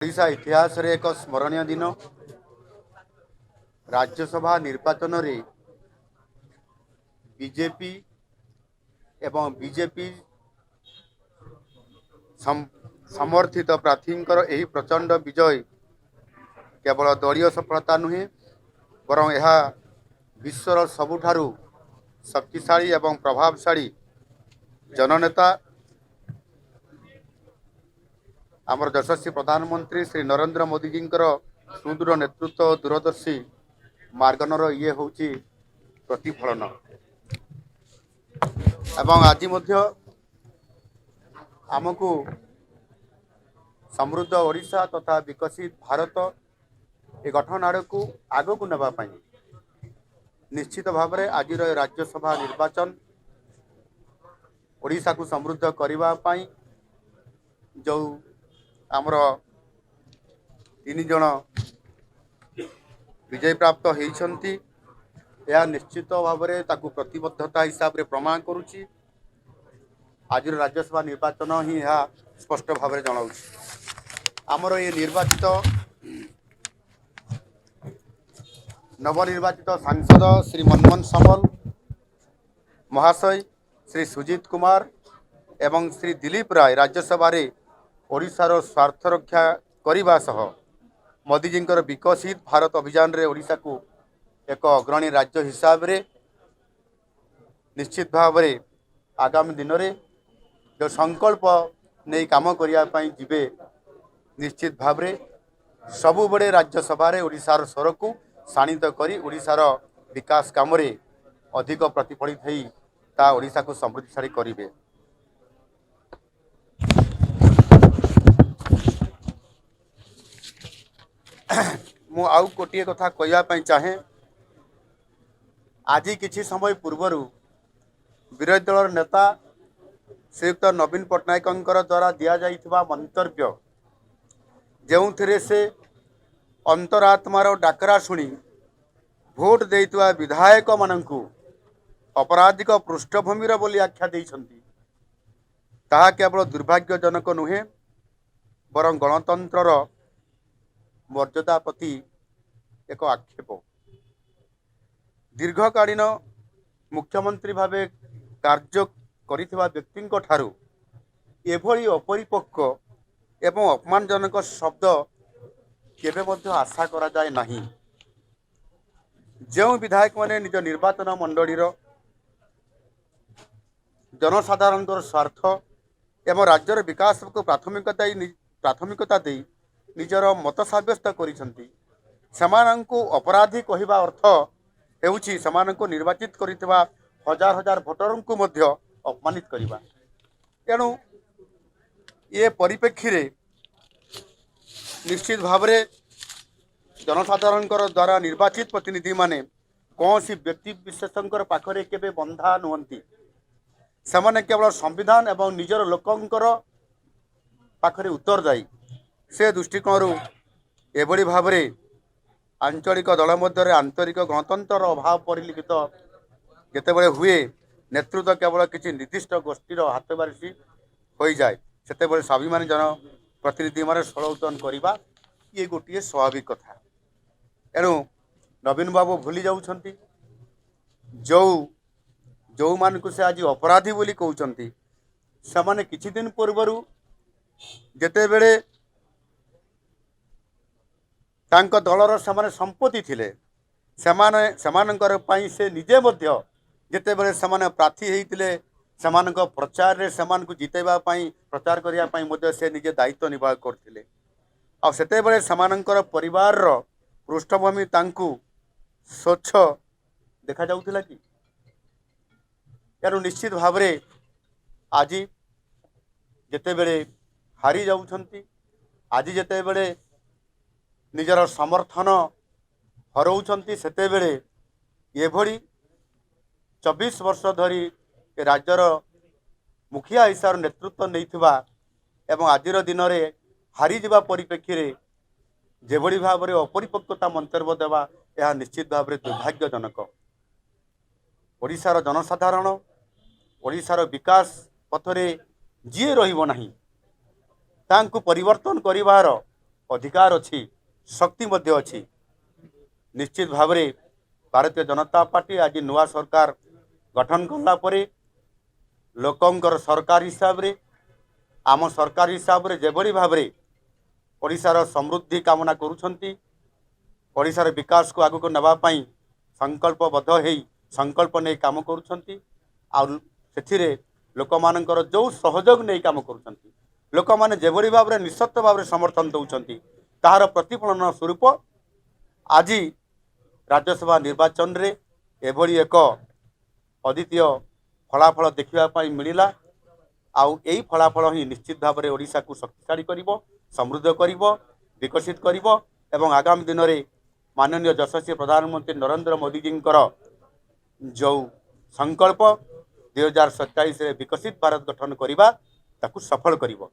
ओडिशा इतिहास रे एक स्मरणीय दिन राज्यसभा निर्वाचन रे बीजेपी एवं बीजेपी समर्थित प्रार्थींकर एही प्रचंड विजय केवल दलीय सफलता नुहे बरं यह विश्वर सबुठारु शक्तिशाली एवं प्रभावशाली जननेता आमर यशस्वी प्रधानमंत्री श्री नरेंद्र मोदी जी सुदृढ़ नेतृत्व और दूरदर्शी मार्गनर ये हूँ प्रतिफलन एवं आज आमको समृद्ध ओडिशा तथा विकसित भारत ए गठन आड़ को आग को नापी निश्चित भाव में आज राज्यसभा निर्वाचन ओडिशा को समृद्ध करने जो आमर तीन जन विजय प्राप्त होती यह निश्चित भाव में ताकू प्रतिबद्धता हिसाब से प्रमाण करुच्ची। आज राज्यसभा निर्वाचन ही यह स्पष्ट भाव में जनाऊँ आमर ये निर्वाचित नवनिर्वाचित सांसद श्री मनमोहन सामल महाशय श्री सुजीत कुमार एवं श्री दिलीप राय राज्यसभा ओडिशार स्वार्थ रक्षा करने सह मोदी जी विकसित भारत अभियान रे ओडिशा को एक अग्रणी राज्य हिसाब रे निश्चित भाव में आगामी दिन में जो संकल्प नहीं काम करने जीवे निश्चित भाव में सबु बड़े राज्यसभा ओडिशार स्वर को शाणित करी ओडिशार विकास काम रे अधिक प्रतिफलित होई ता ओडिशा को समृद्धिशाली करिवे। मु आउ गोटे कथा कहवाई चाहे आज किछि समय पूर्वर विरोधी दल नेता श्रीयुक्त नवीन पट्टनायक द्वारा दि जाइथिबा मंतव्य जो से अंतरात्मार डाकरा शुणी भोट देइतवा विधायक माननकु अपराधिक पृष्ठभूमि बोली आख्या देइछंती ताहा केवल दुर्भाग्यजनक नुहे बरं गणतंत्र मर्यादा प्रति एक आक्षेप। दीर्घकालीन मुख्यमंत्री भावे कार्य करिथिबा व्यक्ति ठारू एभली अपरिपक्व एवं अपमानजनक शब्द केबे मध्य आशा करा जाए नहीं। जो विधायक माने निज निर्वाचन मंडलीर जनसाधारण स्वार्थ एवं राज्यर विकास को प्राथमिकता दे निजर मत सब्यस्त करिसेंती सेमानंकु अपराधी कहवा अर्थ हेउछि सेमानंकु निर्वाचित करितबा हजार हजार भोटर को मध्य अपमानित करिबा। तेणु ये परिप्रेक्षी रे निश्चित भाव में जनसाधारण द्वारा निर्वाचित प्रतिनिधि माने कौन सी व्यक्ति विशेषकर पाखरे केबे बंधा नुहंती सेमाने केवल संविधान एवं निजर लोकंकर पाखरे उत्तरदायी से दृष्टिकोण एभली भाव में आंचलिक दल मध्य आंतरिक गणतंत्र अभाव परिलक्षित जितेबले हुए नेतृत्व केवल किसी निर्दिष्ट गोष्ठीर हाथ बारिशी हो जाए से स्वाभिमानी जन प्रतिनिधि मान षड़यंत्र करवा ये गोटे स्वाभाविक कथा। एणु नवीन बाबू भूली जाउछंती जो जो मानकु से आज अपराधी बोली कहउछंती सेमाने किछि दिन पूर्वरु जेतेबेले तांको दलर सेमाने संपत्ति थिले सेमानंकर पई से निजे मध्य जेतेबेले सेमाने प्रार्थी हेइतिले सेमानंको प्रचार रे सेमानकु जितेबा पई प्रचार करिया पई मध्य से निजे दायित्व निर्वाह करथिले आ सेतेबेले सेमानंकर परिवार रो पृष्ठभूमि तांकु स्वच्छ देखा जाउथिला कि यार निश्चित भाव में आज जेतेबेले हारी जाउछंती आज जेतेबेले निजर समर्थन हरौछंती सेतेबेले एभली 24 वर्ष धरी राज्यर मुखिया हिसाब नेतृत्व नैथिबा एवं आजिर दिन में हारी जिबा परिप्रेक्षी रे जेभली भाव में अपरिपक्वता मंतव्य देवा यह निश्चित भाव में दुर्भाग्यजनक। ओडिशार जनसाधारण ओडिशार विकास पथरे जी रहिबो नाही तांकु परिवर्तन करिवार अधिकार अच्छी शक्ति मध्य अच्छी निश्चित भाव में भारतीय जनता पार्टी आज नुआ सरकार गठन कला परे लोकंकर सरकार हिसाब रे आम सरकार हिसाब रे जेभली भाव में ओडिशार समृद्धि कामना करुछंती ओडिशार विकास को आगु को नवापाई संकल्पबद्ध हो संकल्प नहीं काम करुछंती आउ सेथिरे लोकमानंकर जो सहयोग नहीं काम करुछंती लोक मैंने जेभली भाव में निस्सर्त भाव में समर्थन दौरान तार प्रतिफलन स्वरूप आज राज्यसभा निर्वाचन रे एभली एक अद्वितीय फलाफल देखापी मिलला आउ यही फलाफल ही निश्चित भाव में ओडिशा को शक्तिशाली करिवो समृद्ध करिवो विकसित करिवो एवं आगामी दिन में माननीय यशस्वी प्रधानमंत्री नरेंद्र मोदी जी जो संकल्प 2027 विकसित भारत गठन करने ताकू सफल करिवो।